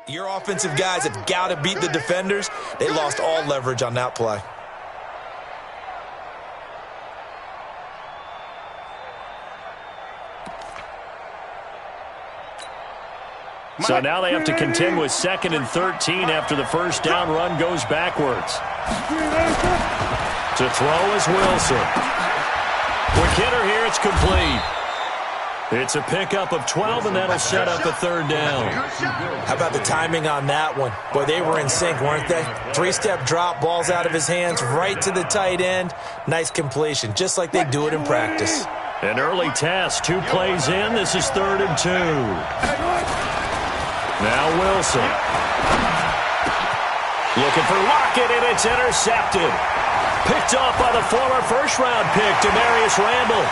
Your offensive guys have got to beat the defenders. They lost all leverage on that play. So now they have to contend with 2nd and 13 after the first down run goes backwards. To throw is Wilson. Quick hitter here, it's complete. It's a pickup of 12, and that'll set up a 3rd down. How about the timing on that one? Boy, they were in sync, weren't they? 3-step drop, ball's out of his hands, right to the tight end. Nice completion, just like they do it in practice. An early test, 2 plays in. This is 3rd and 2. Now Wilson. Looking for Lockett, and it's intercepted. Picked off by the former first-round pick, Demarius Randall.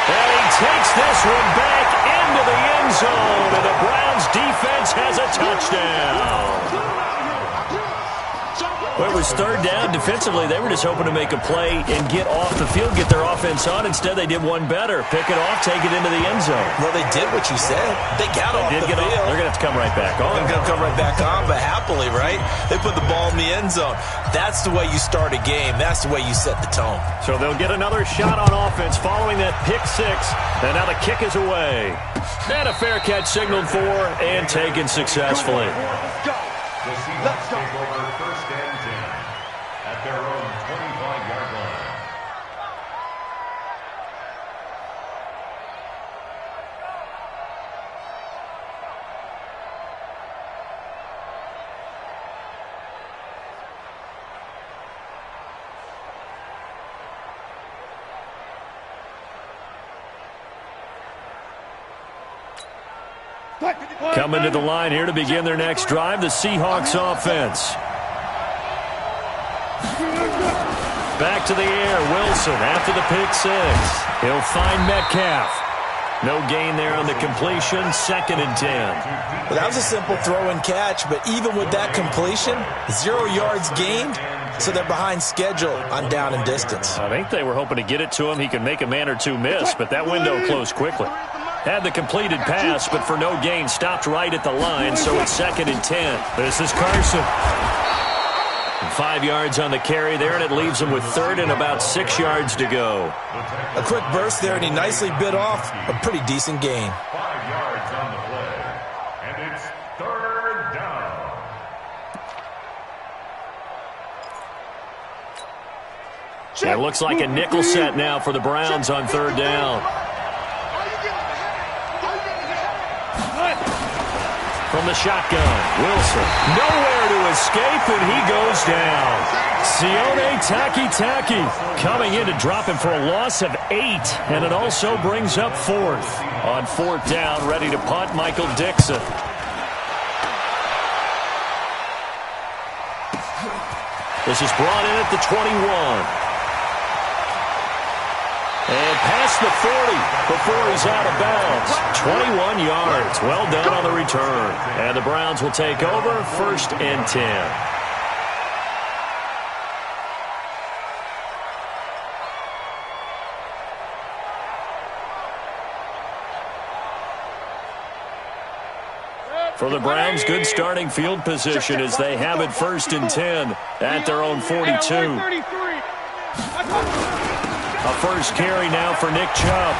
And he takes this one back into the end zone, and the Browns defense has a touchdown. Well, it was 3rd down. Defensively, they were just hoping to make a play and get off the field, get their offense on. Instead, they did one better. Pick it off, take it into the end zone. Well, they did what you said. They got off the field. They're going to have to come right back on. They're going to come right back on, but happily, right? They put the ball in the end zone. That's the way you start a game. That's the way you set the tone. So they'll get another shot on offense following that pick 6. And now the kick is away. And a fair catch signaled for and taken successfully. Let's go. Take over 1st and 10 at their own 25-yard line. Coming to the line here to begin their next drive, the Seahawks offense. Back to the air, Wilson after the pick 6. He'll find Metcalf. No gain there on the completion, 2nd and 10. Well, that was a simple throw and catch, but even with that completion, 0 yards gained, so they're behind schedule on down and distance. I think they were hoping to get it to him. He could make a man or two miss, but that window closed quickly. Had the completed pass, but for no gain, stopped right at the line, so it's 2nd and 10. This is Carson. 5 yards on the carry there, and it leaves him with 3rd and about 6 yards to go. A quick burst there, and he nicely bit off a pretty decent gain. 5 yards on the play, and it's 3rd down. It looks like a nickel set now for the Browns on 3rd down. From the shotgun, Wilson, nowhere to escape, and he goes down. Sione Takitaki coming in to drop him for a loss of 8, and it also brings up 4th. On 4th down, ready to punt, Michael Dixon. This is brought in at the 21. And past the 40 before he's out of bounds. 21 yards. Well done on the return. And the Browns will take over 1st and 10. For the Browns, good starting field position as they have it 1st and 10 at their own 42. A first carry now for Nick Chubb.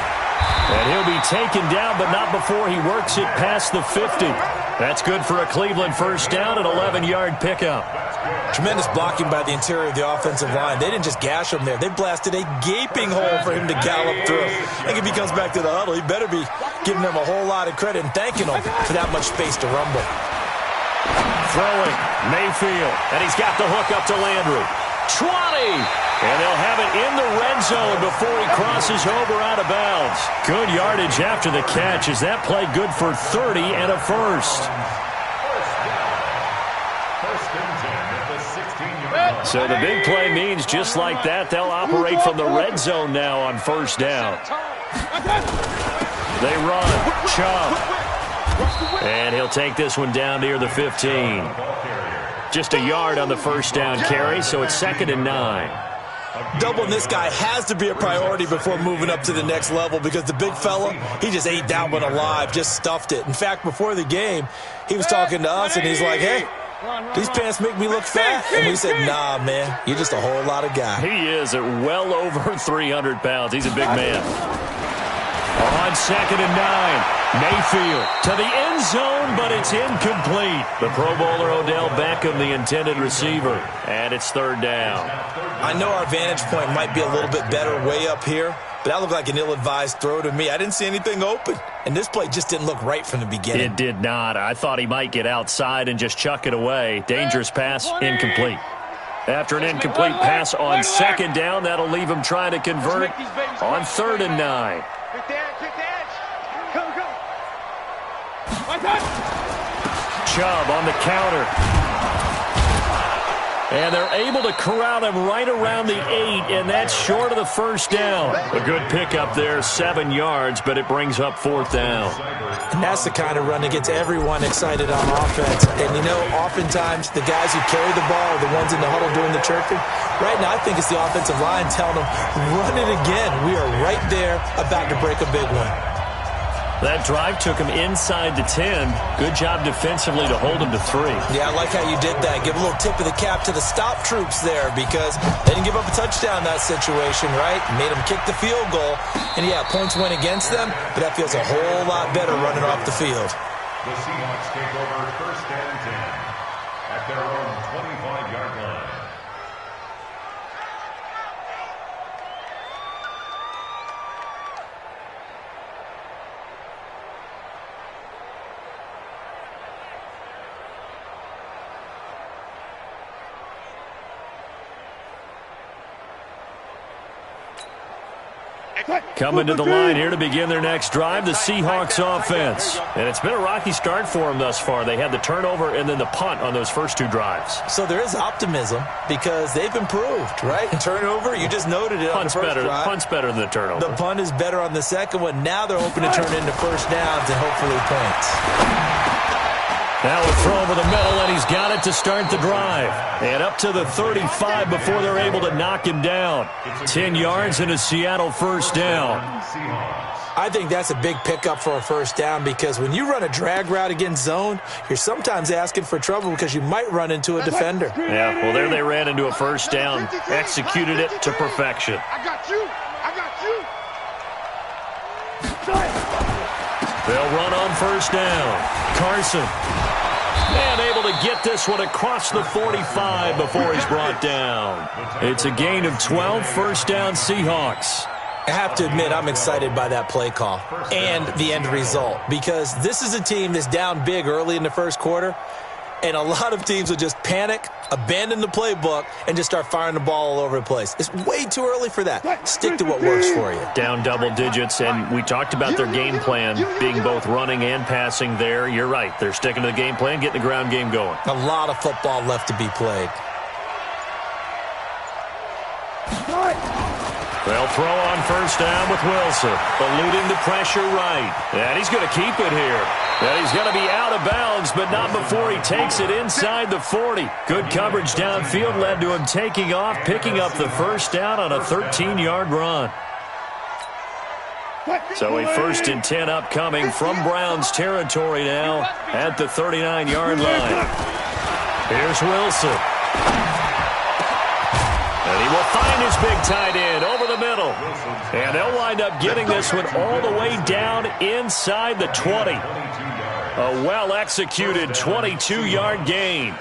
And he'll be taken down, but not before he works it past the 50. That's good for a Cleveland 1st down, an 11-yard pickup. Tremendous blocking by the interior of the offensive line. They didn't just gash him there. They blasted a gaping hole for him to gallop through. I think if he comes back to the huddle, he better be giving them a whole lot of credit and thanking them for that much space to rumble. Throwing, Mayfield, and he's got the hook up to Landry. 20! And they'll have it in the red zone before he crosses over out of bounds. Good yardage after the catch. Is that play good for 30 and a first? So the big play means just like that, they'll operate from the red zone now on 1st down. They run. Chubb. And he'll take this one down near the 15. Just a yard on the 1st down carry, so it's 2nd and 9. Doubling this guy has to be a priority before moving up to the next level because the big fella, he just ate that one alive, just stuffed it. In fact, before the game, he was talking to us, and he's like, hey, these pants make me look fat. And we said, nah, man, you're just a whole lot of guy. He is at well over 300 pounds. He's a big man. On 2nd and 9. Mayfield to the end zone, but it's incomplete. The Pro Bowler Odell Beckham, the intended receiver, and it's 3rd down. I know our vantage point might be a little bit better way up here, but that looked like an ill-advised throw to me. I didn't see anything open, and this play just didn't look right from the beginning. It did not. I thought he might get outside and just chuck it away. Dangerous pass, incomplete. After an incomplete pass on 2nd down, that'll leave him trying to convert on 3rd and 9. Chubb on the counter. And they're able to corral him right around the 8, and that's short of the 1st down. A good pickup there, 7 yards, but it brings up 4th down. And that's the kind of run that gets everyone excited on offense. And, you know, oftentimes the guys who carry the ball are the ones in the huddle doing the chirping. Right now, I think it's the offensive line telling them, run it again. We are right there about to break a big one. That drive took him inside the 10. Good job defensively to hold him to 3. Yeah, I like how you did that. Give a little tip of the cap to the stop troops there because they didn't give up a touchdown in that situation, right? Made them kick the field goal. And, yeah, points went against them, but that feels a whole lot better running off the field. The Seahawks take over 1st and 10 at their own 25-yard line. Coming to the line here to begin their next drive, the Seahawks offense. And it's been a rocky start for them thus far. They had the turnover and then the punt on those first 2 drives. So there is optimism because they've improved, right? Turnover, you just noted it on the first drive. Punt's better than the turnover. The punt is better on the second one. Now they're hoping to turn into 1st downs and hopefully points. Now a throw over the middle, and he's got it to start the drive. And up to the 35 before they're able to knock him down. 10 yards and a Seattle 1st down. I think that's a big pickup for a 1st down because when you run a drag route against zone, you're sometimes asking for trouble because you might run into a defender. Yeah, well, there they ran into a 1st down. Executed it to perfection. I got you. They'll run on 1st down. Carson. And able to get this one across the 45 before he's brought down. It's a gain of 12, 1st down Seahawks. I have to admit, I'm excited by that play call and the end result because this is a team that's down big early in the 1st quarter, and a lot of teams will just panic, abandon the playbook, and just start firing the ball all over the place. It's way too early for that. Stick to what works for you. Down double digits, and we talked about their game plan being both running and passing there. You're right. They're sticking to the game plan, getting the ground game going. A lot of football left to be played. They'll throw on 1st down with Wilson, eluding the pressure right. And he's going to keep it here. And he's going to be out of bounds, but not before he takes it inside the 40. Good coverage downfield led to him taking off, picking up the 1st down on a 13-yard run. So a 1st and 10 upcoming from Browns territory now at the 39-yard line. Here's Wilson. And he will find his big tight end over the middle. And they'll wind up getting this one all the way down inside the 20. A well-executed 22-yard gain.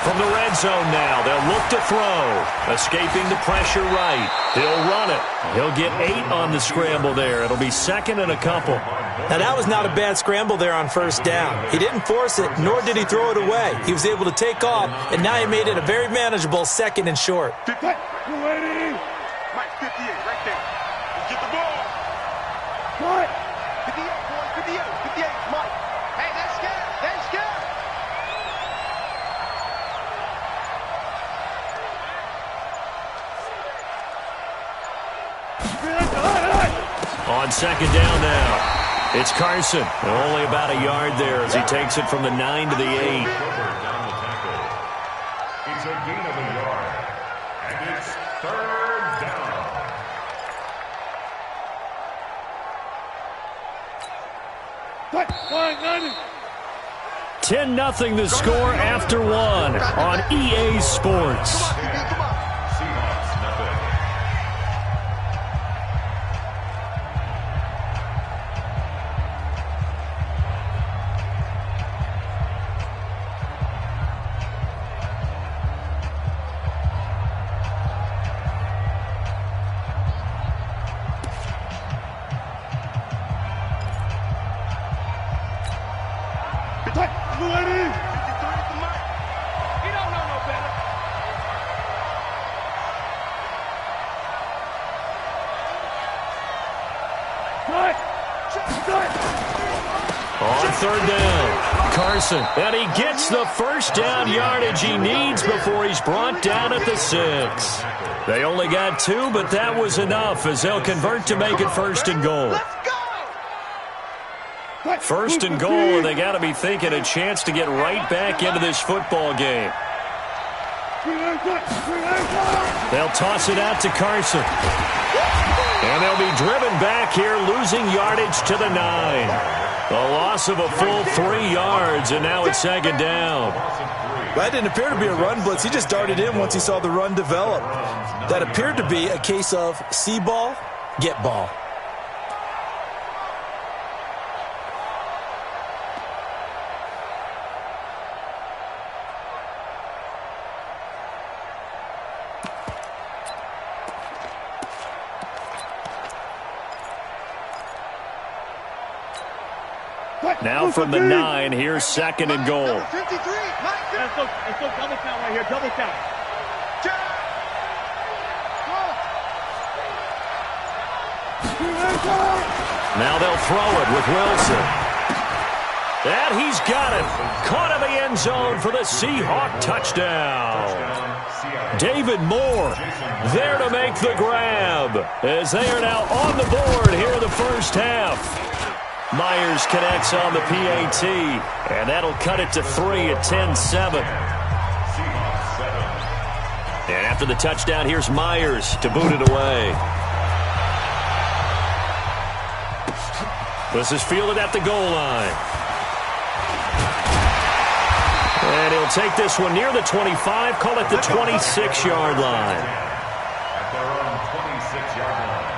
From the red zone now, they'll look to throw. Escaping the pressure right. He'll run it. He'll get 8 on the scramble there. It'll be 2nd and a couple. Now, that was not a bad scramble there on 1st down. He didn't force it, nor did he throw it away. He was able to take off, and now he made it a very manageable 2nd and short. Mike 58 right there. Get the ball. What? 58, boys, 58. On second down now, it's Carson. Only about a yard there as he takes it from the 9 to the 8. It's a gain of a yard, and it's third down. 10-0 the score after one on EA Sports. Seahawks, nothing. On third down, Carson, and he gets the first down yardage he needs before he's brought down at the 6. They only got 2, but that was enough as they'll convert to make it first and goal. First and goal, and they got to be thinking a chance to get right back into this football game. They'll toss it out to Carson. And they'll be driven back here, losing yardage to the 9. A loss of a full 3 yards, and now it's second down. That didn't appear to be a run blitz. He just darted in once he saw the run develop. That appeared to be a case of see ball, get ball. Now from the 9, here's second and goal. Let's go double count right here, double count. Now they'll throw it with Wilson. And he's got it. Caught in the end zone for the Seahawk touchdown. David Moore there to make the grab as they are now on the board here in the first half. Myers connects on the PAT, and that'll cut it to 3 at 10-7. And after the touchdown, here's Myers to boot it away. This is fielded at the goal line. And he'll take this one near the 25, call it the 26-yard line. At their own 26-yard line.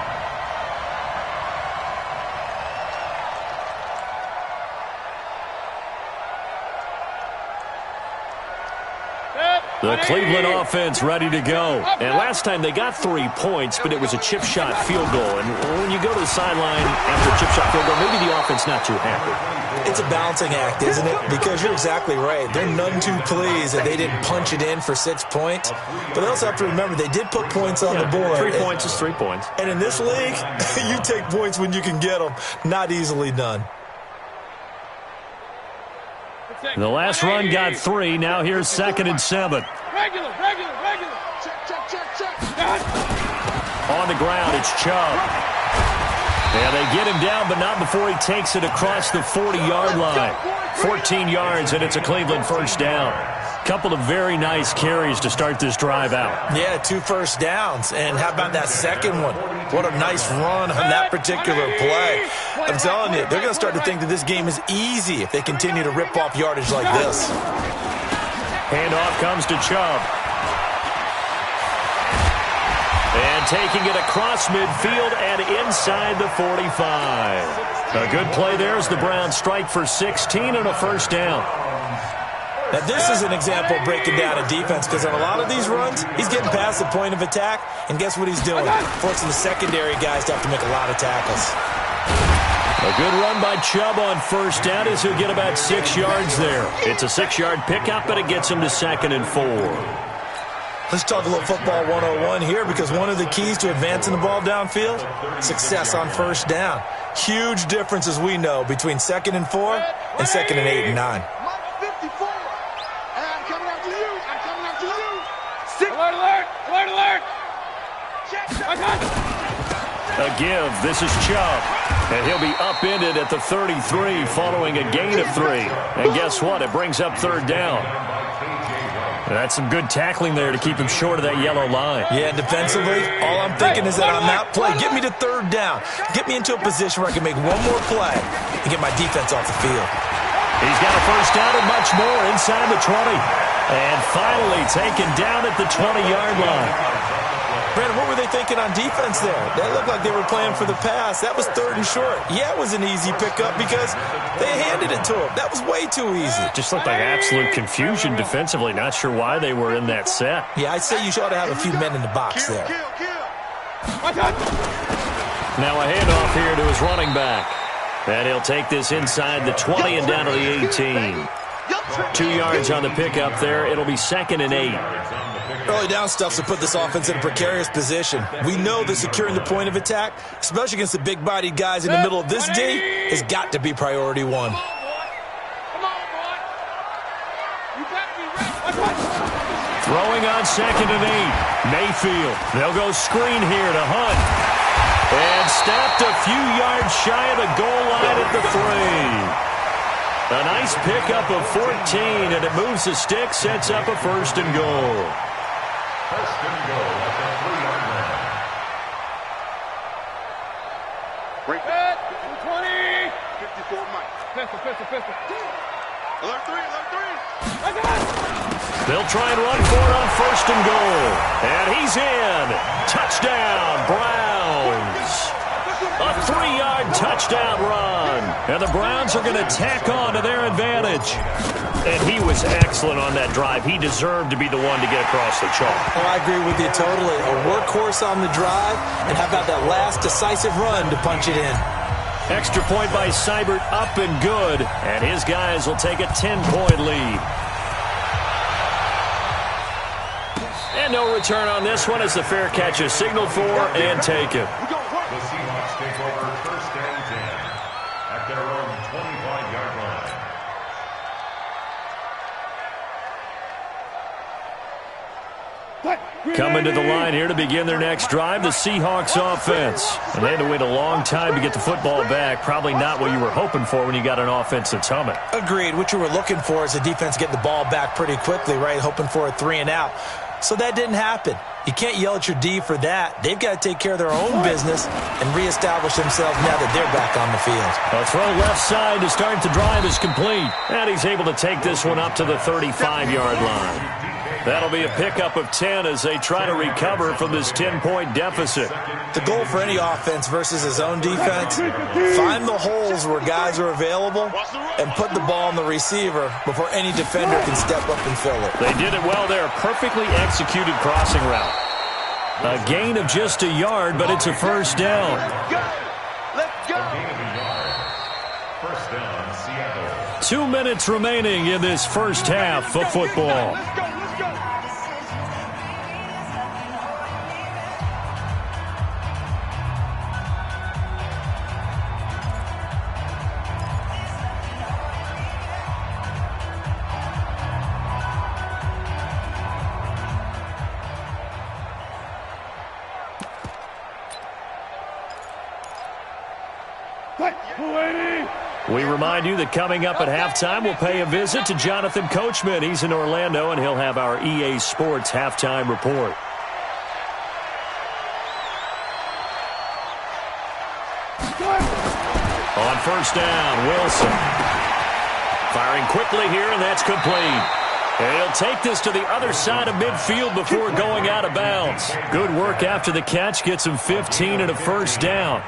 The Cleveland offense ready to go. And last time they got 3 points, but it was a chip shot field goal. And when you go to the sideline after a chip shot field goal, maybe the offense not too happy. It's a balancing act, isn't it? Because you're exactly right. They're none too pleased that they didn't punch it in for 6 points. But they also have to remember they did put points on the board. 3 points is 3 points. And in this league, you take points when you can get them. Not easily done. The last run got 3. Now here's second and 7. Regular. Check. On the ground, it's Chubb. And they get him down, but not before he takes it across the 40-yard line. 14 yards, and it's a Cleveland first down. Couple of very nice carries to start this drive out. Yeah, 2 first downs. And how about that second one? What a nice run on that particular play. I'm telling you, they're going to start to think that this game is easy if they continue to rip off yardage like this. Handoff comes to Chubb. And taking it across midfield and inside the 45. A good play there as the Browns strike for 16 and a first down. Now, this is an example of breaking down a defense because on a lot of these runs, he's getting past the point of attack, and guess what he's doing? Forcing the secondary guys to have to make a lot of tackles. A good run by Chubb on first down as he'll get about 6 yards there. It's a 6-yard pickup, but it gets him to second and 4. Let's talk a little football 101 here because one of the keys to advancing the ball downfield, success on first down. Huge difference, as we know, between second and 4 and second and 8 and 9. Alert! A give. This is Chubb. And he'll be upended at the 33 following a gain of 3. And guess what? It brings up third down. That's some good tackling there to keep him short of that yellow line. Yeah, defensively, all I'm thinking is that on that play, get me to third down. Get me into a position where I can make one more play and get my defense off the field. He's got a first down and much more inside the 20. And finally taken down at the 20-yard line. Brandon, what were they thinking on defense there? That looked like they were playing for the pass. That was third and short. Yeah, it was an easy pickup because they handed it to him. That was way too easy. Just looked like absolute confusion defensively. Not sure why they were in that set. Yeah, I'd say you ought to have a few men in the box there. Now a handoff here to his running back. And he'll take this inside the 20 and down to the 18. 2 yards on the pickup there. It'll be 2nd and 8. Early down stuff to put this offense in a precarious position. We know that securing the point of attack, especially against the big-bodied guys in the middle of this D, has got to be priority 1. Throwing on 2nd and 8. Mayfield. They'll go screen here to Hunt. And stopped a few yards shy of the goal line at the 3. A nice pickup of 14, and it moves the stick, sets up a 1st and goal. 1st and goal at the 3-yard line. Break that. 20. 54, Mike. Pistol. Alert 3. They'll try and run for it on 1st and goal. And he's in. Touchdown, Browns. A 3-yard touchdown run. And the Browns are going to tack on to their advantage. And he was excellent on that drive. He deserved to be the one to get across the chalk. Oh, I agree with you totally. A workhorse on the drive, and how about that last decisive run to punch it in? Extra point by Seibert, up and good. And his guys will take a 10-point lead. And no return on this one as the fair catch is signaled for and taken. The Seahawks take over 1st and 10 at their own 25-yard line. Coming to the line here to begin their next drive, the Seahawks offense. And they had to wait a long time to get the football back. Probably not what you were hoping for when you got an offense that's humming. Agreed. What you were looking for is the defense getting the ball back pretty quickly, right? Hoping for a 3 and out. So that didn't happen. You can't yell at your D for that. They've got to take care of their own business and reestablish themselves now that they're back on the field. A throw left side to start the drive is complete. And he's able to take this one up to the 35-yard line. That'll be a pickup of 10 as they try to recover from this 10-point deficit. The goal for any offense versus his own defense, find the holes where guys are available and put the ball on the receiver before any defender can step up and fill it. They did it well there. Perfectly executed crossing route. A gain of just a yard, but it's a 1st down. Let's go. A gain of a yard. 1st down, Seattle. 2 minutes remaining in this first half of football. We remind you that coming up at halftime, we'll pay a visit to Jonathan Coachman. He's in Orlando, and he'll have our EA Sports halftime report. On 1st down, Wilson. Firing quickly here, and that's complete. And he'll take this to the other side of midfield before going out of bounds. Good work after the catch. Gets him 15 and a 1st down.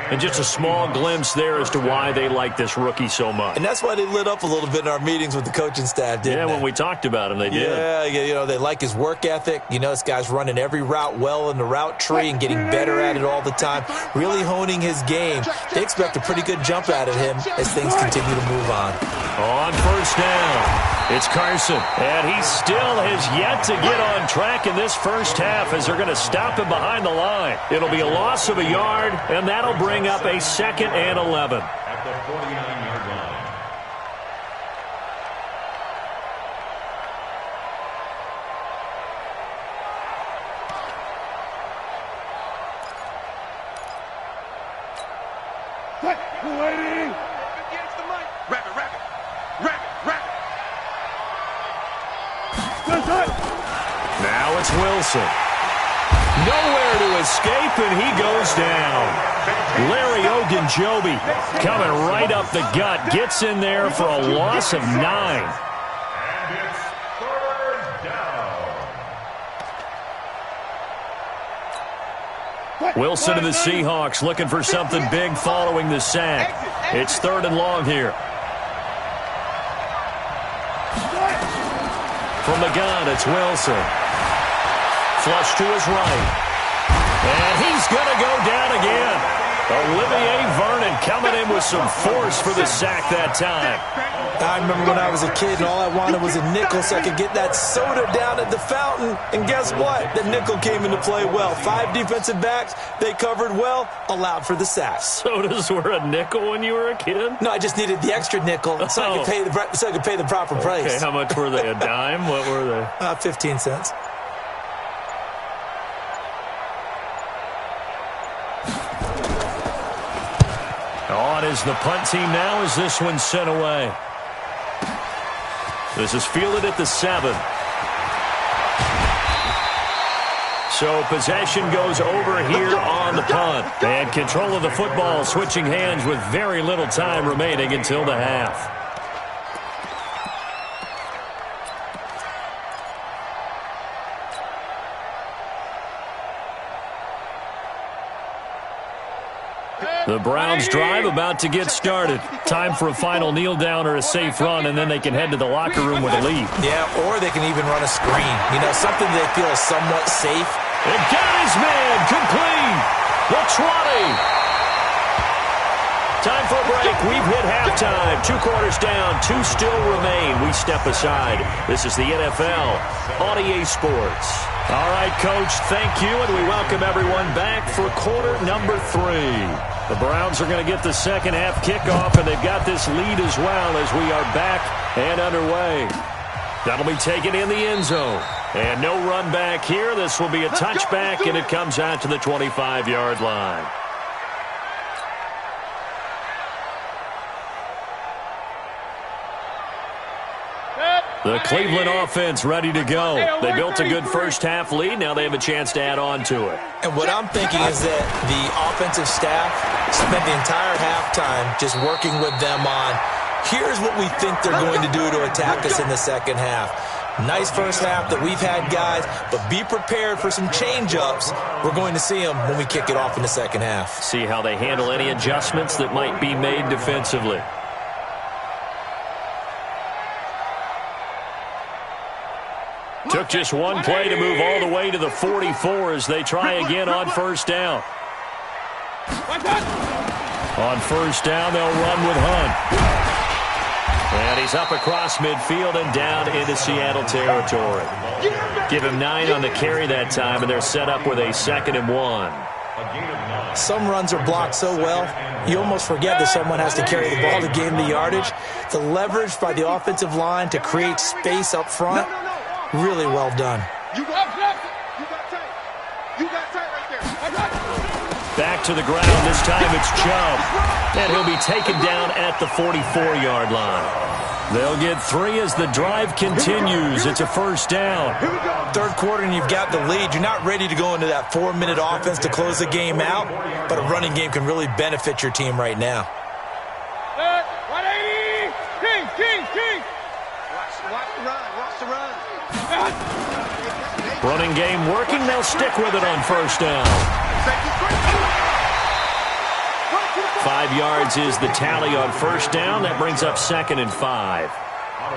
And just a small glimpse there as to why they like this rookie so much. And that's why they lit up a little bit in our meetings with the coaching staff, didn't they? Yeah, when we talked about him, they did. Yeah, you know, they like his work ethic. You know, this guy's running every route well in the route tree and getting better at it all the time, really honing his game. They expect a pretty good jump out of him as things continue to move on. On 1st down, it's Carson. And he still has yet to get on track in this first half as they're going to stop him behind the line. It'll be a loss of a yard, and that'll bring up a 2nd and 11. At the 49-yard line. Now it's Wilson. Nowhere to escape, and he goes down. Larry Ogunjobi coming right up the gut. Gets in there for a loss of 9. And it's third down. Wilson and the Seahawks looking for something big following the sack. It's 3rd and long here. From the gun, it's Wilson. Flush to his right. And he's going to go down again. Olivier Vernon coming in with some force for the sack that time. I remember when I was a kid and all I wanted was a nickel so I could get that soda down at the fountain. And guess what? The nickel came into play well. 5 defensive backs, they covered well, allowed for the sack. Sodas were a nickel when you were a kid? No, I just needed the extra nickel so I could pay the proper price. Okay, how much were they? A dime? What were they? 15 cents. On is the punt team now as this one's sent away. This is fielded at the 7. So possession goes over here on the punt. And control of the football switching hands with very little time remaining until the half. The Browns drive about to get started. Time for a final kneel down or a safe run, and then they can head to the locker room with a lead. Yeah, or they can even run a screen. You know, something they feel is somewhat safe. And got his man complete. The 20. Time for a break. We've hit halftime. 2 quarters down. 2 still remain. We step aside. This is the NFL on EA Sports. All right, Coach, thank you, and we welcome everyone back for quarter number 3. The Browns are going to get the second half kickoff, and they've got this lead as well as we are back and underway. That'll be taken in the end zone. And no run back here. This will be a touchback, and it comes out to the 25-yard line. The Cleveland offense ready to go. They built a good first half lead. Now they have a chance to add on to it. And what I'm thinking is that the offensive staff spent the entire halftime just working with them on, here's what we think they're going to do to attack us in the second half. Nice first half that we've had, guys, but be prepared for some change-ups. We're going to see them when we kick it off in the second half. See how they handle any adjustments that might be made defensively. Took just one play to move all the way to the 44 as they try again on first down. On first down, they'll run with Hunt. And he's up across midfield and down into Seattle territory. Give him 9 on the carry that time, and they're set up with a 2nd and 1. Some runs are blocked so well, you almost forget that someone has to carry the ball to gain the yardage. The leverage by the offensive line to create space up front, really well done. Back to the ground. This time it's Chubb. And he'll be taken down at the 44-yard line. They'll get 3 as the drive continues. It's a first down. Third quarter and you've got the lead. You're not ready to go into that 4-minute offense to close the game out, but a running game can really benefit your team right now. 180! King! Watch the run. Running game working. They'll stick with it on first down. 5 yards is the tally on first down. That brings up 2nd and 5.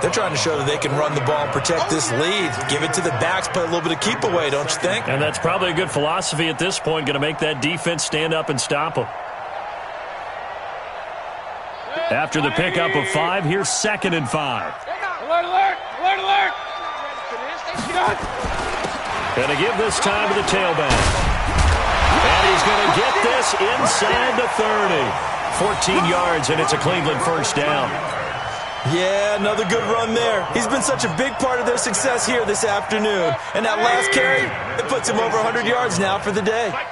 They're trying to show that they can run the ball and protect this lead. Give it to the backs, play a little bit of keep away, don't you think? And that's probably a good philosophy at this point. Going to make that defense stand up and stop them. After the pickup of 5, here's 2nd and 5. Alert! Going to give this time to the tailback. And he's going to get this inside the 30. 14 yards, and it's a Cleveland first down. Yeah, another good run there. He's been such a big part of their success here this afternoon. And that last carry, it puts him over 100 yards now for the day. Mike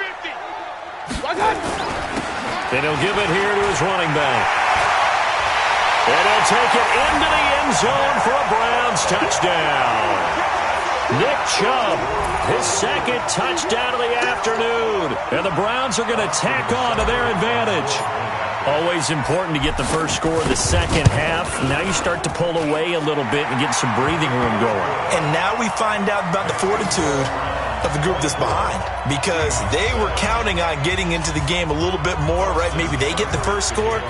50! And he'll give it here to his running back. And he'll take it into the end zone for a Browns touchdown. Nick Chubb, his second touchdown of the afternoon. And the Browns are going to tack on to their advantage. Always important to get the first score of the second half. Now you start to pull away a little bit and get some breathing room going. And now we find out about the fortitude of the group that's behind, because they were counting on getting into the game a little bit more, right? Maybe they get the first score.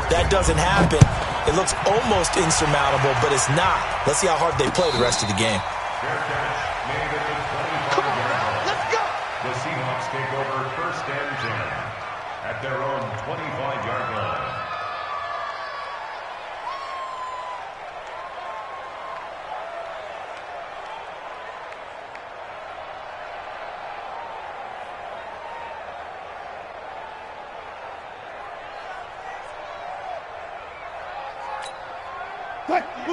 That doesn't happen. It looks almost insurmountable, but it's not. Let's see how hard they play the rest of the game. Come on, let's go! The Seahawks take over 1st and 10 at their own 25-yard line.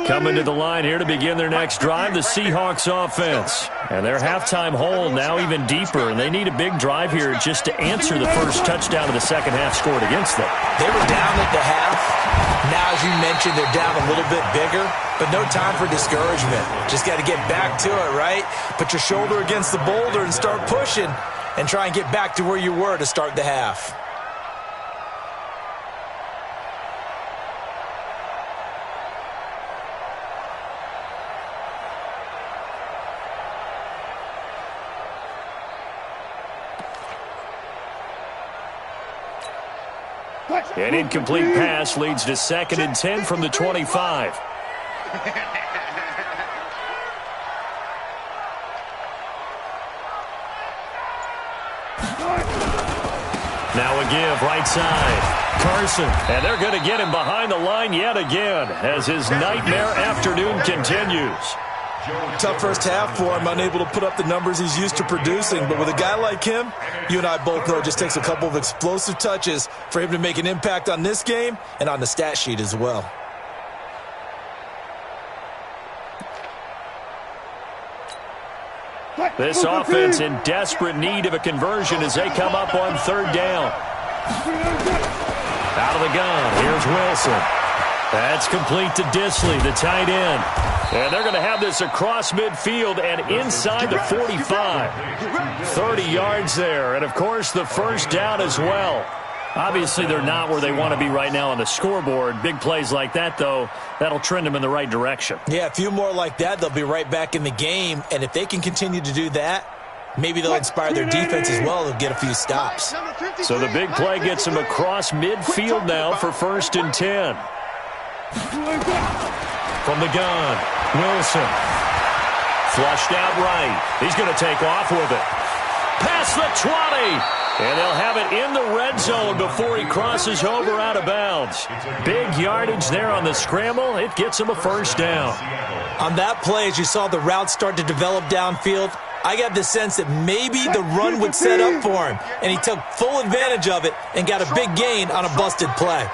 Coming to the line here to begin their next drive, the Seahawks offense. And their halftime hole now even deeper, and they need a big drive here just to answer the first touchdown of the second half scored against them. They were down at the half. Now, as you mentioned, they're down a little bit bigger, but no time for discouragement. Just got to get back to it, right? Put your shoulder against the boulder and start pushing and try and get back to where you were to start the half. An incomplete pass leads to 2nd and 10 from the 25. Now a give right side. Carson. And they're going to get him behind the line yet again as his nightmare afternoon continues. Tough first half for him, unable to put up the numbers he's used to producing. But with a guy like him, you and I both know it just takes a couple of explosive touches for him to make an impact on this game and on the stat sheet as well. This offense in desperate need of a conversion as they come up on 3rd down. Out of the gun, here's Wilson. That's complete to Disley, the tight end. And they're going to have this across midfield and inside the 45. 30 yards there, and of course the first down as well. Obviously they're not where they want to be right now on the scoreboard. Big plays like that, though, that'll trend them in the right direction. Yeah, a few more like that, they'll be right back in the game. And if they can continue to do that, maybe they'll inspire their defense as well to get a few stops. So the big play gets them across midfield now for 1st and 10. From the gun, Wilson. Flushed out right. He's going to take off with it. Past the 20. And they'll have it in the red zone before he crosses over out of bounds. Big yardage there on the scramble. It gets him a first down. On that play, as you saw the route start to develop downfield, I got the sense that maybe the run would set up for him. And he took full advantage of it and got a big gain on a busted play.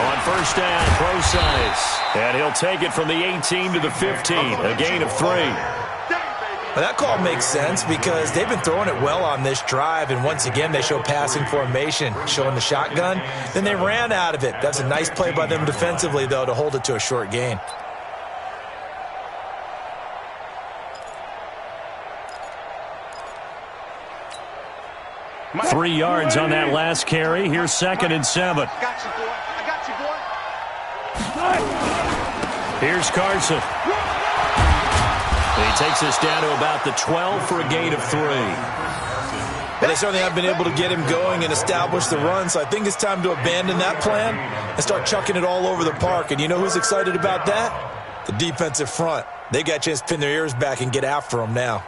On first down, Procise. And he'll take it from the 18 to the 15, a gain of 3. Well, that call makes sense because they've been throwing it well on this drive, and once again they show passing formation, showing the shotgun. Then they ran out of it. That's a nice play by them defensively, though, to hold it to a short gain. Three yards on that last carry. Here's 2nd and 7. I got you, boy. Here's Carson. And he takes this down to about the 12 for a gain of 3. Well, they certainly have been able to get him going and establish the run, so I think it's time to abandon that plan and start chucking it all over the park. And you know who's excited about that? The defensive front. They got a chance to pin their ears back and get after him now.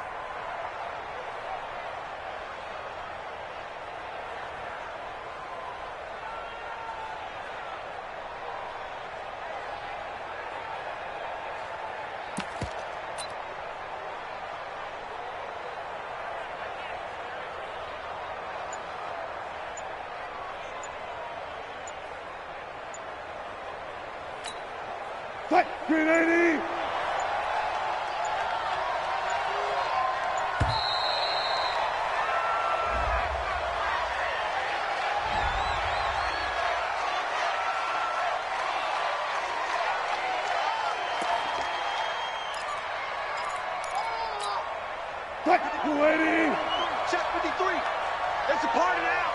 Check 53. It's a party now.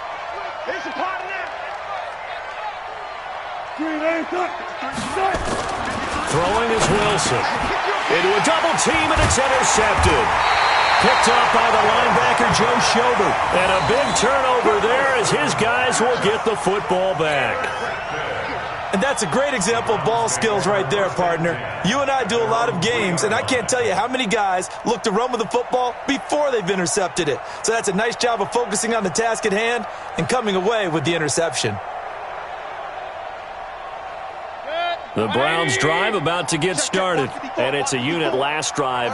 It's a party now. Throwing is Wilson. Into a double team, and it's intercepted. Picked off by the linebacker, Joe Schobert. And a big turnover there as his guys will get the football back. And that's a great example of ball skills right there, partner. You and I do a lot of games, and I can't tell you how many guys look to run with the football before they've intercepted it. So that's a nice job of focusing on the task at hand and coming away with the interception. The Browns drive about to get started, and it's a unit last drive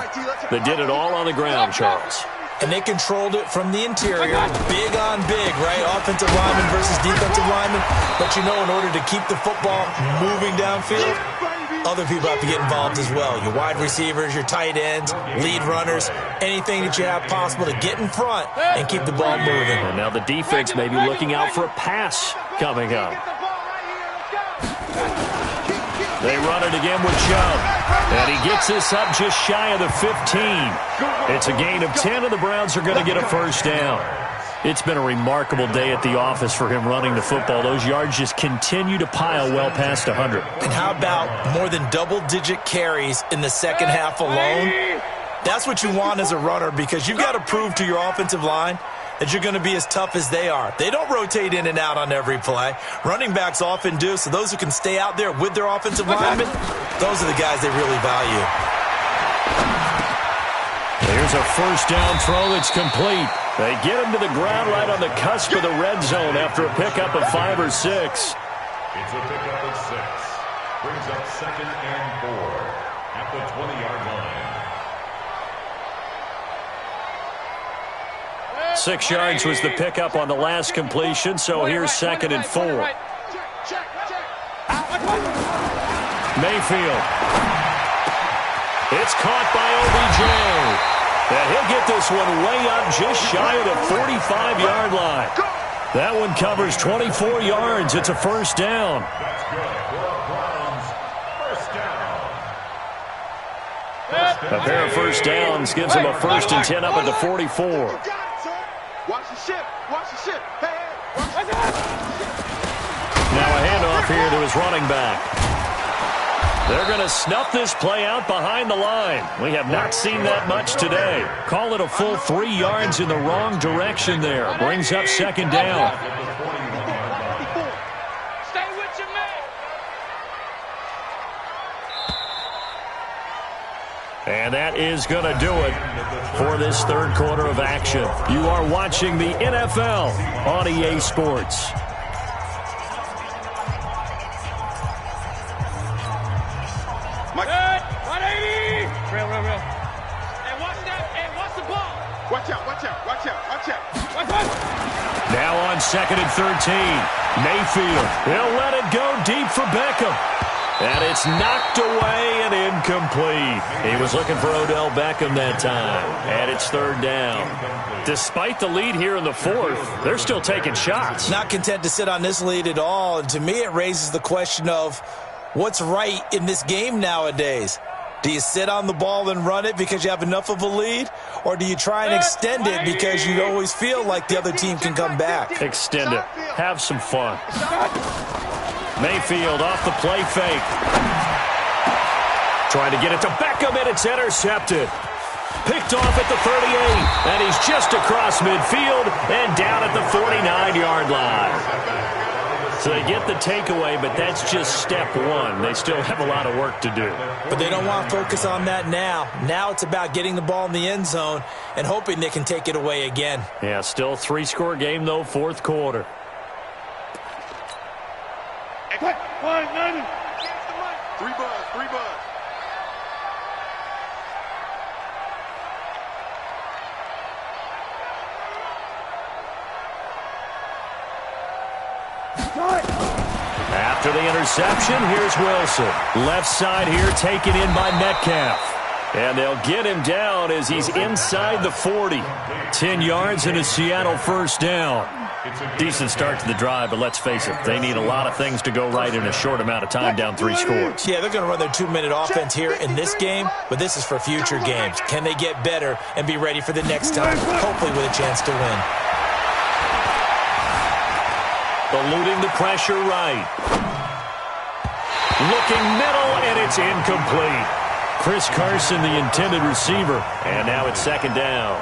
that did it all on the ground, Charles. And they controlled it from the interior, big on big, right? Offensive lineman versus defensive lineman. But you know, in order to keep the football moving downfield, other people have to get involved as well. Your wide receivers, your tight ends, lead runners, anything that you have possible to get in front and keep the ball moving. And now the defense may be looking out for a pass coming up. They run it again with Chubb. And he gets this up just shy of the 15. It's a gain of 10, and the Browns are going to get a first down. It's been a remarkable day at the office for him running the football. Those yards just continue to pile well past 100. And how about more than double-digit carries in the second half alone? That's what you want as a runner, because you've got to prove to your offensive line that you're going to be as tough as they are. They don't rotate in and out on every play. Running backs often do, so those who can stay out there with their offensive linemen, those are the guys they really value. Here's a first down throw that's complete. They get him to the ground right on the cusp of the red zone after a pickup of 5 or 6. It's a pickup of 6. Brings up 2nd and 4 at the 20-yard line. 6 yards was the pickup on the last completion, so here's 2nd and 4. Mayfield. It's caught by OBJ. And he'll get this one way up just shy of the 45-yard line. That one covers 24 yards. It's a first down. That's good for a Browns first down. A pair of first downs gives him a 1st and 10 up at the 44. Watch the ship. Watch the ship. Hey, watch the Now a handoff here to his running back. They're going to snuff this play out behind the line. We have not seen that much today. Call it a full 3 yards in the wrong direction there. Brings up 2nd down. Stay with your man. And that is going to do it for this third quarter of action. You are watching the NFL on EA Sports. Mike. 180. Real. And watch that. And watch the ball. Watch out. Now on 2nd and 13. Mayfield. He'll let it go deep for Beckham. And it's knocked away and incomplete. He was looking for Odell Beckham that time. And it's 3rd down. Despite the lead here in the 4th, they're still taking shots. Not content to sit on this lead at all. And to me, it raises the question of what's right in this game nowadays. Do you sit on the ball and run it because you have enough of a lead? Or do you try and extend it because you always feel like the other team can come back? Extend it. Have some fun. Mayfield off the play fake. Trying to get it to Beckham, and it's intercepted. Picked off at the 38, and he's just across midfield and down at the 49-yard line. So they get the takeaway, but that's just step one. They still have a lot of work to do. But they don't want to focus on that now. Now it's about getting the ball in the end zone and hoping they can take it away again. Yeah, still 3-score game, though, 4th quarter. Hey, 190. 3 buzz. After the interception, here's Wilson. Left side here taken in by Metcalf. And they'll get him down as he's inside the 40. 10 yards and a Seattle first down. Decent start to the drive, but let's face it, they need a lot of things to go right in a short amount of time, down 3 scores. Yeah, they're going to run their 2-minute offense here in this game, but this is for future games. Can they get better and be ready for the next time, hopefully with a chance to win? Eluding the pressure right. Looking middle, and it's incomplete. Chris Carson, the intended receiver, and now it's second down.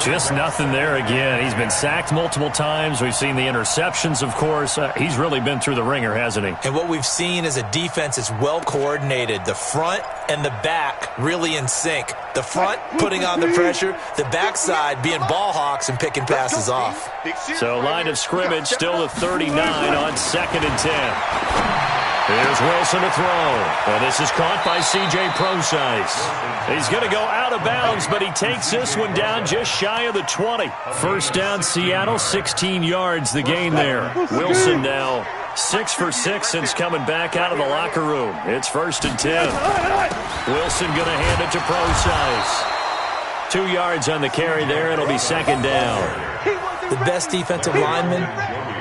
Just nothing there again. He's been sacked multiple times. We've seen the interceptions, of course. He's really been through the ringer, hasn't he? And what we've seen is a defense that's well coordinated. The front and the back really in sync. The front putting on the pressure, the backside being ball hawks and picking passes off. So line of scrimmage still at 39 on 2nd and 10. Here's Wilson to throw. And this is caught by C.J. Prosise. He's going to go out of bounds, but he takes this one down just shy of the 20. First down, Seattle, 16 yards the gain there. Wilson now 6 for 6 since coming back out of the locker room. It's 1st and 10. Wilson going to hand it to Prosise. 2 yards on the carry there. It'll be 2nd down. The best defensive linemen,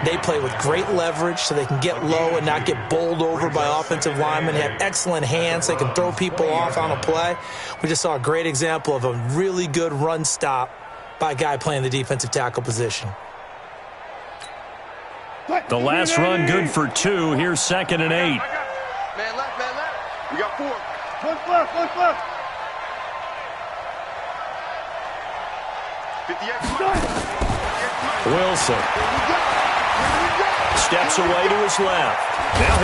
they play with great leverage so they can get low and not get bowled over by offensive linemen. They have excellent hands. They can throw people off on a play. We just saw a great example of a really good run stop by a guy playing the defensive tackle position. The last run good for 2. Here's 2nd and 8. Man left, man left. We got 4. One left. 58. Wilson steps away to his left. Now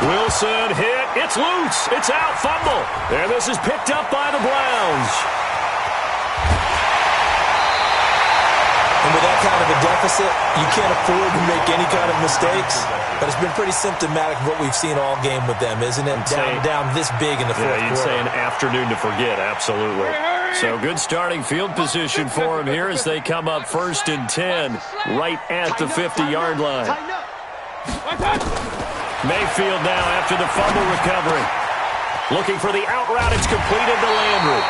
Wilson hit. It's loose. It's out. Fumble. And this is picked up by the Browns. And with that kind of a deficit, you can't afford to make any kind of mistakes. But it's been pretty symptomatic of what we've seen all game with them, isn't it? Down this big in the fourth quarter. You'd say an afternoon to forget, absolutely. So good starting field position for him here as they come up 1st and 10, right at the 50-yard line. Mayfield now after the fumble recovery. Looking for the out route. It's completed to Landry.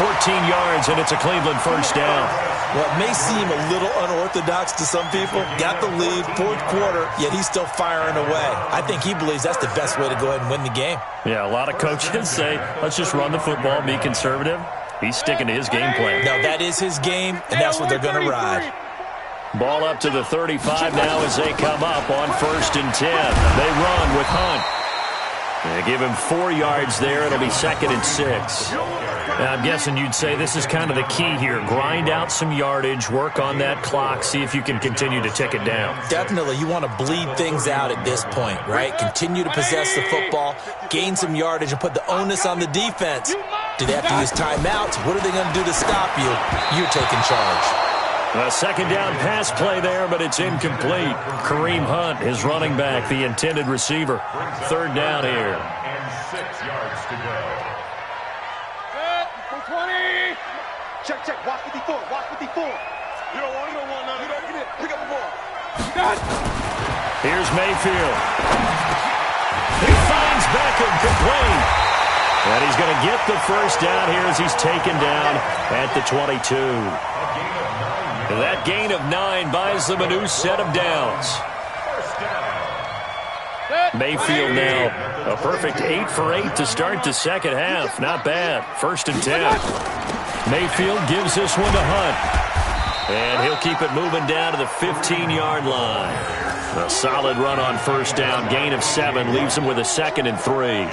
14 yards, and it's a Cleveland first down. Well, it may seem a little unorthodox to some people. Got the lead, fourth quarter, yet he's still firing away. I think he believes that's the best way to go ahead and win the game. Yeah, a lot of coaches say, let's just run the football, be conservative. He's sticking to his game plan. No, that is his game, and that's what they're going to ride. Ball up to the 35 now as they come up on 1st and 10. They run with Hunt. They give him 4 yards there. It'll be 2nd and 6. Now, I'm guessing you'd say this is kind of the key here. Grind out some yardage, work on that clock, see if you can continue to tick it down. Definitely. You want to bleed things out at this point, right? Continue to possess the football, gain some yardage, and put the onus on the defense. Do they have to use timeouts? What are they going to do to stop you? You're taking charge. A 2nd down pass play there, but it's incomplete. Kareem Hunt, his running back, the intended receiver. 3rd down here. And 6 yards to go. Good. 20. Check. Watch 54. You don't want none. Pick up the ball. Here's Mayfield. He finds Beckham complete. And he's going to get the first down here as he's taken down at the 22. That gain of 9 buys them a new set of downs. Mayfield now a perfect 8 for 8 to start the second half. Not bad. 1st and 10. Mayfield gives this one to Hunt. And he'll keep it moving down to the 15-yard line. A solid run on 1st down. Gain of 7 leaves them with a 2nd and 3.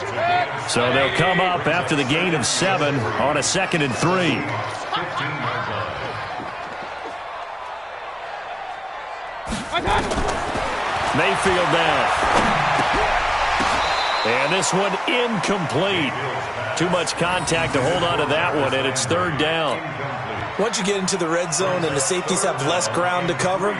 So they'll come up after the gain of 7 on a 2nd and 3. Mayfield now. And this one incomplete. Too much contact to hold on to that one, and it's 3rd down. Once you get into the red zone and the safeties have less ground to cover,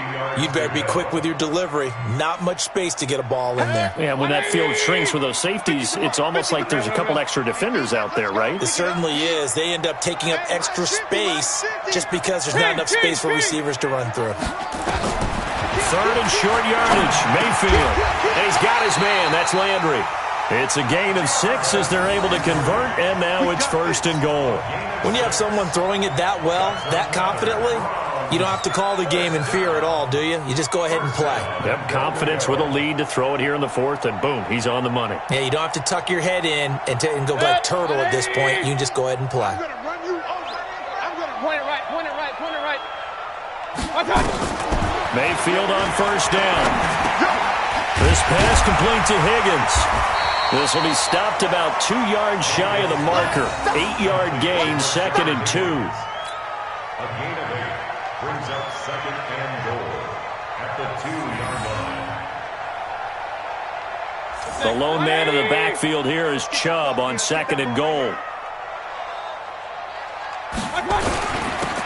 you better be quick with your delivery. Not much space to get a ball in there. Yeah, when that field shrinks with those safeties, it's almost like there's a couple extra defenders out there, right? It certainly is. They end up taking up extra space just because there's not enough space for receivers to run through. 3rd and short yardage. Mayfield. And he's got his man. That's Landry. It's a gain of 6 as they're able to convert, and now it's 1st and goal. When you have someone throwing it that well, that confidently, you don't have to call the game in fear at all, do you? You just go ahead and play. Yep, confidence with a lead to throw it here in the 4th, and boom, he's on the money. Yeah, you don't have to tuck your head in and go like turtle at this point. You can just go ahead and play. I'm going to run you over. I'm going to point it right, point it right, point it right. Okay. Mayfield on 1st down. This pass complete to Higgins. This will be stopped about 2 yards shy of the marker. 8-yard gain, 2nd and 2. A gain of 8 brings up 2nd and goal at the 2-yard line. The lone man in the backfield here is Chubb on 2nd and goal.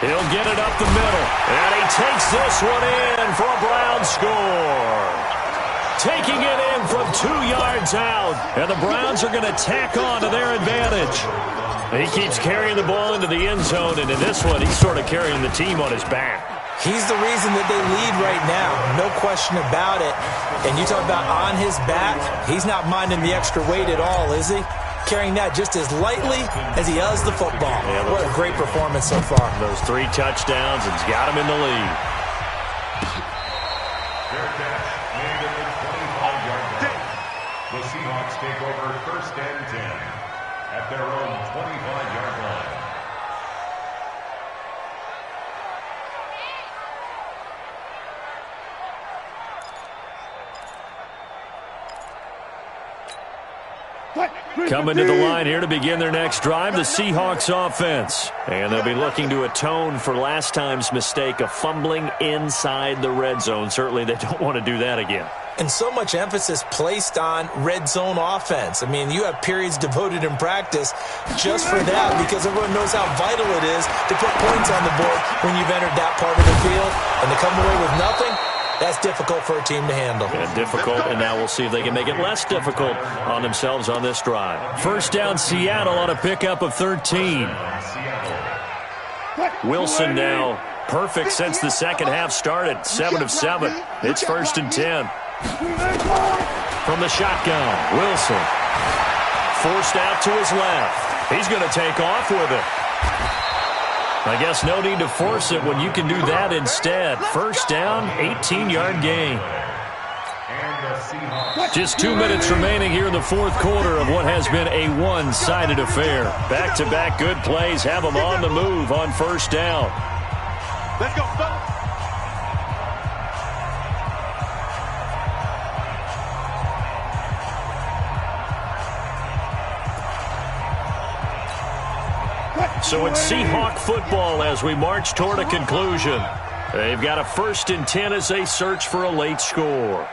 He'll get it up the middle, and he takes this one in for a Brown score. Taking it in from 2 yards out, and the Browns are going to tack on to their advantage. He keeps carrying the ball into the end zone, and in this one, he's sort of carrying the team on his back. He's the reason that they lead right now, no question about it. And you talk about on his back, he's not minding the extra weight at all, is he? Carrying that just as lightly as he does the football. Yeah, what a great performance so far. Those 3 touchdowns, and he's got him in the lead. Fair catch made at the 25-yard line. The Seahawks take over 1st and 10 at their own 25-yard line. Coming to the line here to begin their next drive, the Seahawks offense. And they'll be looking to atone for last time's mistake of fumbling inside the red zone. Certainly they don't want to do that again. And so much emphasis placed on red zone offense. I mean, you have periods devoted in practice just for that because everyone knows how vital it is to put points on the board when you've entered that part of the field. And to come away with nothing, that's difficult for a team to handle. Yeah, difficult, and now we'll see if they can make it less difficult on themselves on this drive. 1st down, Seattle on a pickup of 13. Wilson now perfect since the second half started. 7 of 7. It's 1st and 10. From the shotgun, Wilson. Forced out to his left. He's going to take off with it. I guess no need to force it when you can do that instead. 1st down, 18-yard gain. Just 2 minutes remaining here in the 4th quarter of what has been a one-sided affair. Back-to-back good plays have them on the move on 1st down. Let's go, fellas. So it's Seahawk football as we march toward a conclusion. They've got a 1st and 10 as they search for a late score.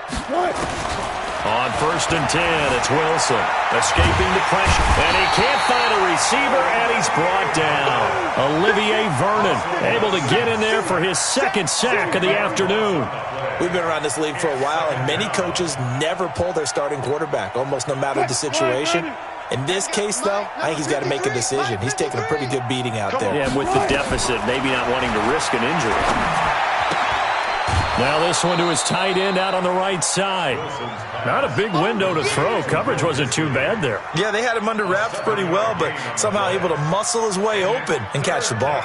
On 1st and 10, it's Wilson escaping the pressure. And he can't find a receiver, and he's brought down. Olivier Vernon able to get in there for his 2nd sack of the afternoon. We've been around this league for a while, and many coaches never pull their starting quarterback, almost no matter the situation. In this case, though, I think he's got to make a decision. He's taking a pretty good beating out there. Yeah, with the deficit, maybe not wanting to risk an injury. Now this one to his tight end out on the right side. Not a big window to throw. Coverage wasn't too bad there. Yeah, they had him under wraps pretty well, but somehow able to muscle his way open and catch the ball.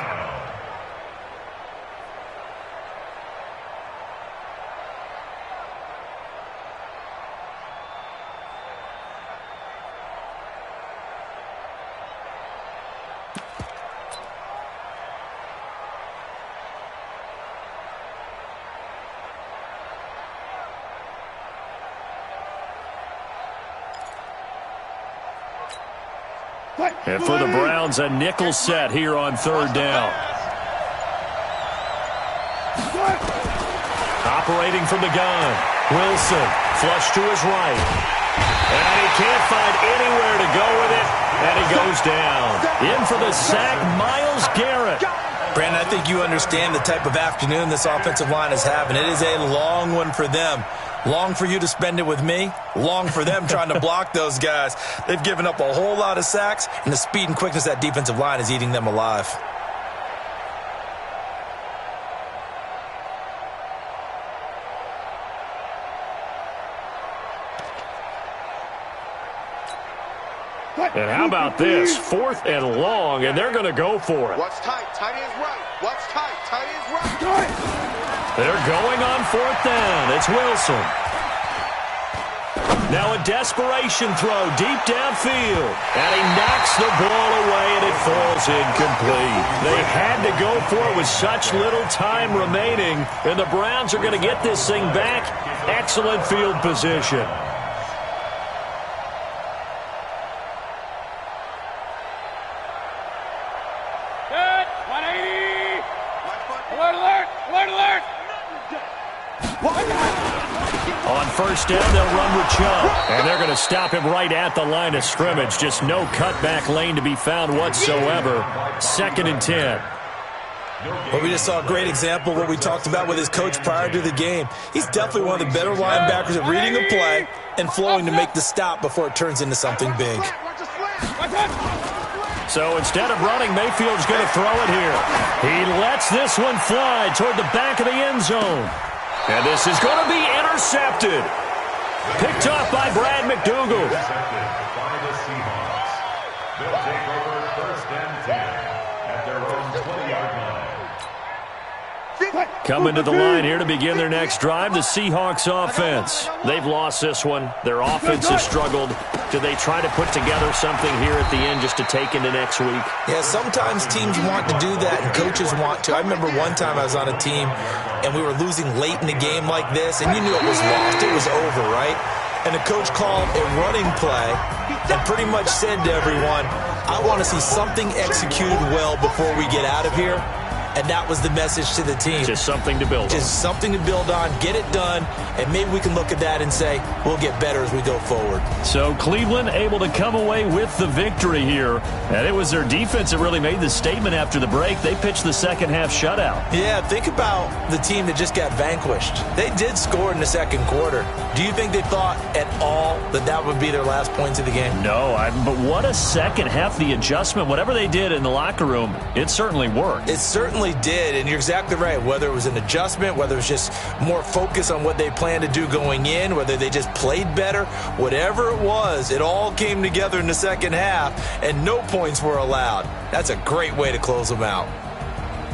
And for the Browns, a nickel set here on 3rd down. Operating from the gun, Wilson, flush to his right. And he can't find anywhere to go with it, and he goes down. In for the sack, Myles Garrett. Brandon, I think you understand the type of afternoon this offensive line is having. It is a long one for them. Long for you to spend it with me. Long for them trying to block those guys. They've given up a whole lot of sacks, and the speed and quickness of that defensive line is eating them alive. And how about this? 4th and long, and they're going to go for it. Watch tight. Tight ends right. Watch tight. Tight ends right. They're going on 4th down. It's Wilson. Now a desperation throw deep downfield. And he knocks the ball away, and it falls incomplete. They had to go for it with such little time remaining, and the Browns are going to get this thing back. Excellent field position. Good. 180. Alert, alert. Alert, alert. On 1st down, they'll run with Chubb. And they're going to stop him right at the line of scrimmage. Just no cutback lane to be found whatsoever. 2nd and 10. Well, we just saw a great example of what we talked about with his coach prior to the game. He's definitely one of the better linebackers at reading a play and flowing to make the stop before it turns into something big. So instead of running, Mayfield's going to throw it here. He lets this one fly toward the back of the end zone. And this is going to be intercepted. Picked off by Brad McDougal. Intercepted by the Seahawks. They'll take over 1st and 10 at their own 20-yard line. Coming to the line here to begin their next drive, the Seahawks offense. They've lost this one. Their offense has struggled. Do they try to put together something here at the end just to take into next week? Yeah, sometimes teams want to do that and coaches want to. I remember one time I was on a team and we were losing late in the game like this, and you knew it was lost. It was over, right? And the coach called a running play and pretty much said to everyone, I want to see something executed well before we get out of here. And that was the message to the team. Just something to build on. Just something to build on, get it done, and maybe we can look at that and say, we'll get better as we go forward. So Cleveland able to come away with the victory here. And it was their defense that really made the statement after the break. They pitched the second half shutout. Yeah, think about the team that just got vanquished. They did score in the second quarter. Do you think they thought at all that that would be their last points of the game? No, but what a second half. The adjustment, whatever they did in the locker room, it certainly worked. It certainly did, and you're exactly right. Whether it was an adjustment, whether it was just more focus on what they planned to do going in, whether they just played better, whatever it was, it all came together in the second half, and no points were allowed. That's a great way to close them out.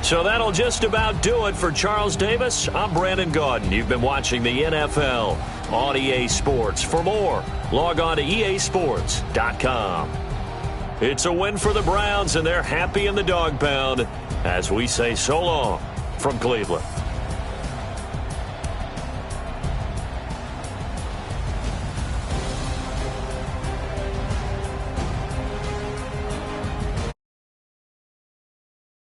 So that'll just about do it for Charles Davis. I'm Brandon Gaudin. You've been watching the NFL on EA Sports. For more, log on to easports.com. It's a win for the Browns, and they're happy in the dog pound as we say so long from Cleveland.